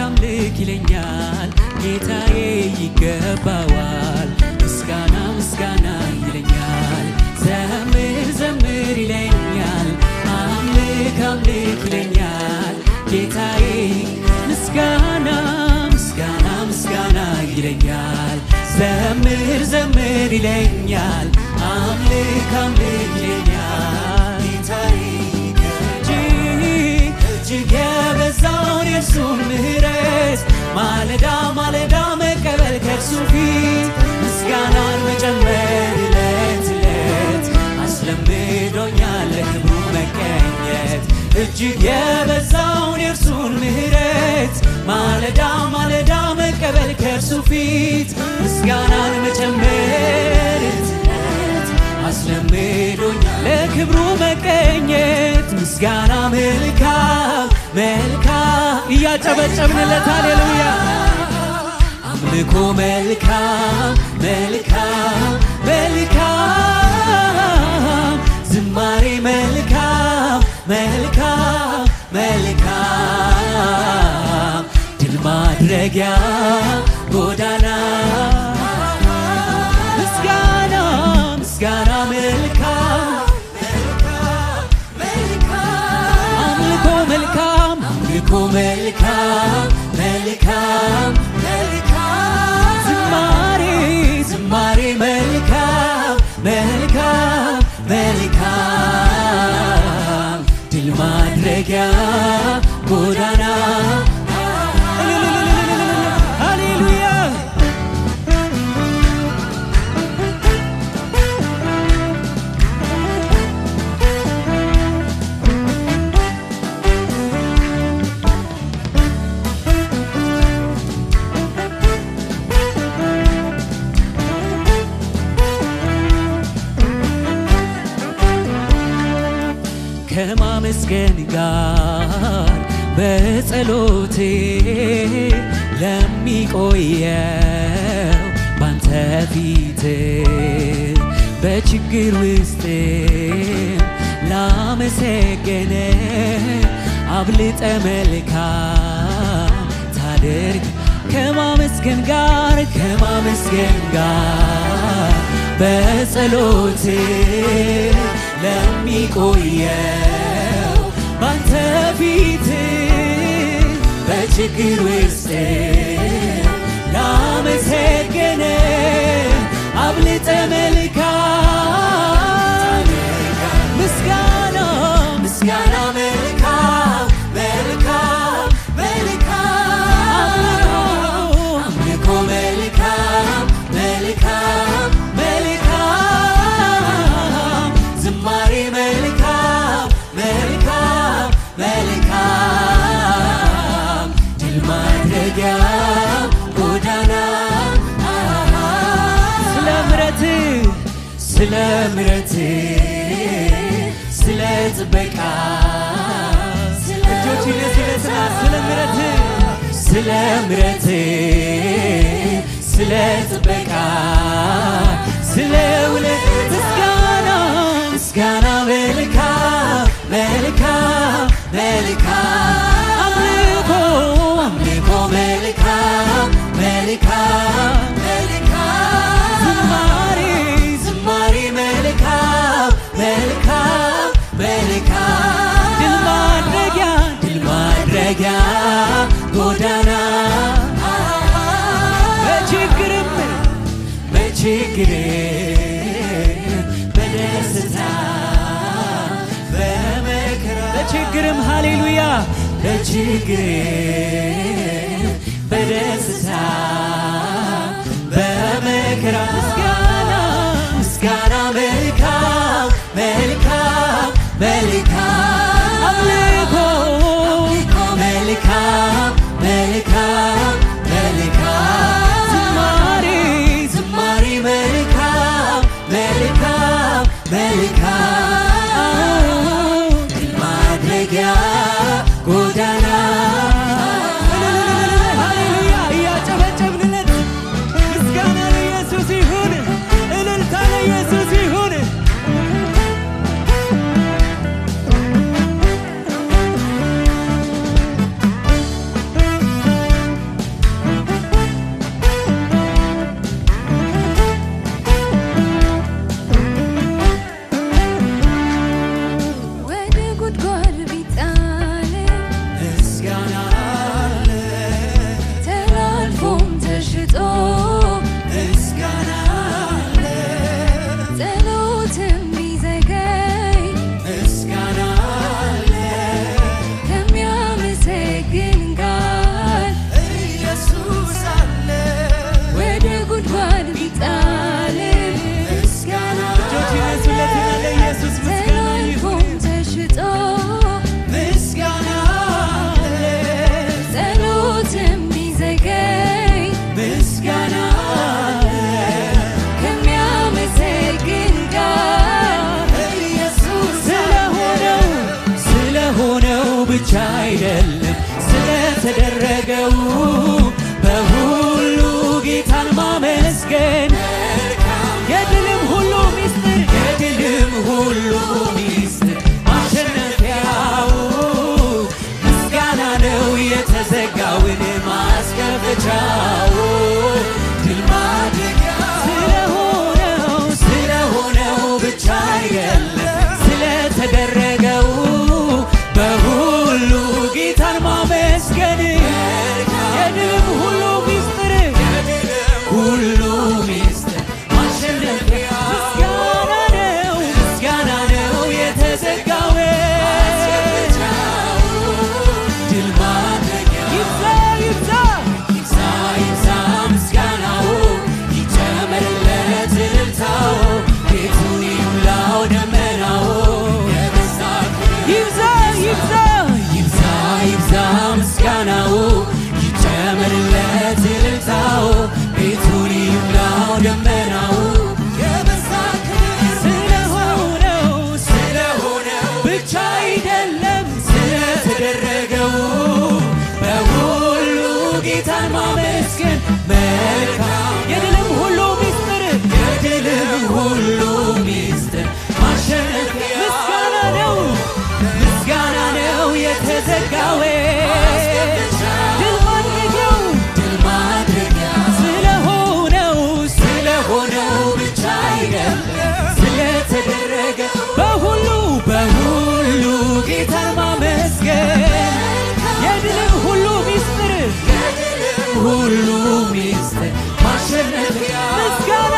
አምልክ ይለኛል ጌታዬ ይገባዋል ምስጋና ምስጋና ይለኛል ዘምር ዘምር ይለኛል አምልክ አምልክ ይለኛል ጌታዬ ምስጋና ምስጋና ምስጋና ይለኛል ዘምር ዘምር ይለኛል አምልክ አምልክ ይለኛል ጌታዬ እጅግ የበዛውን የእርሱን ምሕረት ማለዳ ማለዳ መቀበል ከእርሱ ፊት ምስጋናን መጨመር ዕለት ዕለት አስለምዶኛል ለክብሩ መገኘት እጅግ የበዛውን የእርሱን ምሕረት ማለዳ ማለዳ መቀበል ከእርሱ ፊት ምስጋናን መጨመር አስለምዶኛል ለክብሩ መገኘት ምስጋና መልካም መልካም እያጨበጨብንለት ሃሌሉያ አምልኮ መልካም መልካም መልካም ዝማሬ መልካም መልካም መልካም ድል ማድረጊያ ጎዳና ምስጋና ምስጋና መልካም አምልኮ መልካም አምልኮ መልካም መልካም መልካም ዝማሬ ዝማሬ መልካም መልካም መልካም ድል ማድረጊያ ጎዳና ሃሌሉያ ከማመስገን ጋር በጸሎቴ ለሚቆየው ባንተ ፊት በችግር ውስጥ ላመሰገነ አብልጠ መልካም ታደርግ ከማመስገን ጋር በጸሎቴ ለሚቆየው ባንተ ፊት በችግር ውስጥ ላመሰገነ አብልጠ መልካም ምስጋና ምስጋና መልካም መልካም መልካም አምልኮ መልካም መልካም መልካም ዝማሬ መልካም መልካም መልካም ድል ማድረጊያ ጎዳና ስለ ምሕረት ስለ ጥበቃ እጆችን ስለስና ስለ ምሕረት ስለ ጥበቃ ስለ ውለት ምስጋና ምስጋና መልካም መልካም መልካም አምልኮ አምልኮ መልካም መልካም መልካም ዝማሬ ዝማሬ መልካም መልካም መልካም ድል ማድረጊያ ጎዳና በችግርም በደስታ በመከራ በችግርም ሃሌሉያ በችግርም በደስታ በመከራ ምስጋና ምስጋና መልካም መልካም መልካም አምልኮ መልካም መልካም መልካም ዝማሬ ዝማሬ መልካም መልካም መልካም ድል ማድረጊያ ጎዳና ሃሌሉያ እያጨበጨብንለት ምስጋና ለኢየሱስ ይሁን እልልታ ለኢየሱስ ይሁን የተደረገው በሁሉ ጌታን ማመስገን የድልም ሁሉ ሚስጥር የድልም ሁሉ ሚስጥር ማሸነፊያው ምስጋና ነው የተዘጋውን ማስከፈቻው ድል ማድረጊያ ስለሆነው ብቻ አይደለም ስለተደረገው በሁሉ ጌታን ማመስገን የድልም ሁሉ ሚስጥር ሁሉ ሚስጥር ማሸነፊያ ምስጋና ነው የተዘጋው ድል ማድረጊያ ይብዛ ምስጋናው ይጨመርለት እልልታው ቤቱን ይሙላው ደመናው ይብዛ ምስጋናው ይጨመርለት እልልታው ቤቱን ይሙላው ደመናው ስለሆነው ብቻ አይደለም ስለተደረገው በሁሉ ጌታን ማመስገን መልካም የድልም ሁሉ ሚስጥር ማሸነፊያ ምስጋና ነው የተዘጋው ድል ማድረጊያ ስለሆነው ብቻ አይደለም ስለተደረገ በሁሉ ጌታን ማመስገን የድልም ሁሉ ሚስጥር ማሸነፊያ ምስጋና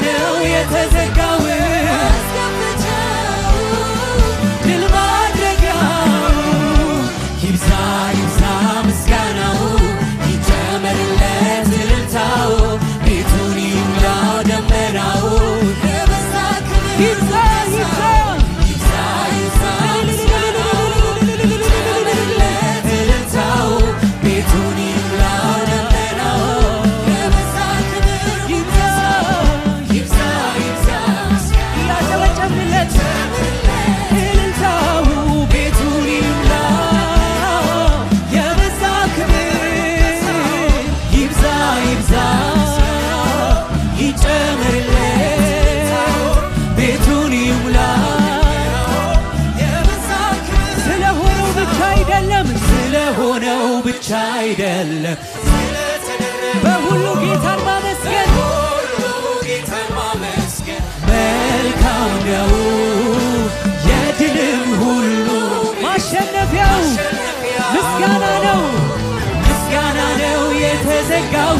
ነው የተዘጋው ድል ማድረጊያው ይብዛ ምስጋናው ይጨመርለት እልልታው ቤቱን ይሙላው ደመናው ይብዛ እልልታው ቤቱን ይሙላው ደመናው ይብዛ እያጨበጨብለት እልልታው ቤቱን ይሙላው የበዛ ክብር ይብዛ ይጨመርለት ቤቱን ይሙላው ስለሆነው ብቻ አይደለም በሁሉ ጌታን ማመስገን መልካም ነው የድልም ሁሉ ማሸነፊያው ምስጋና ነው የተዘጋው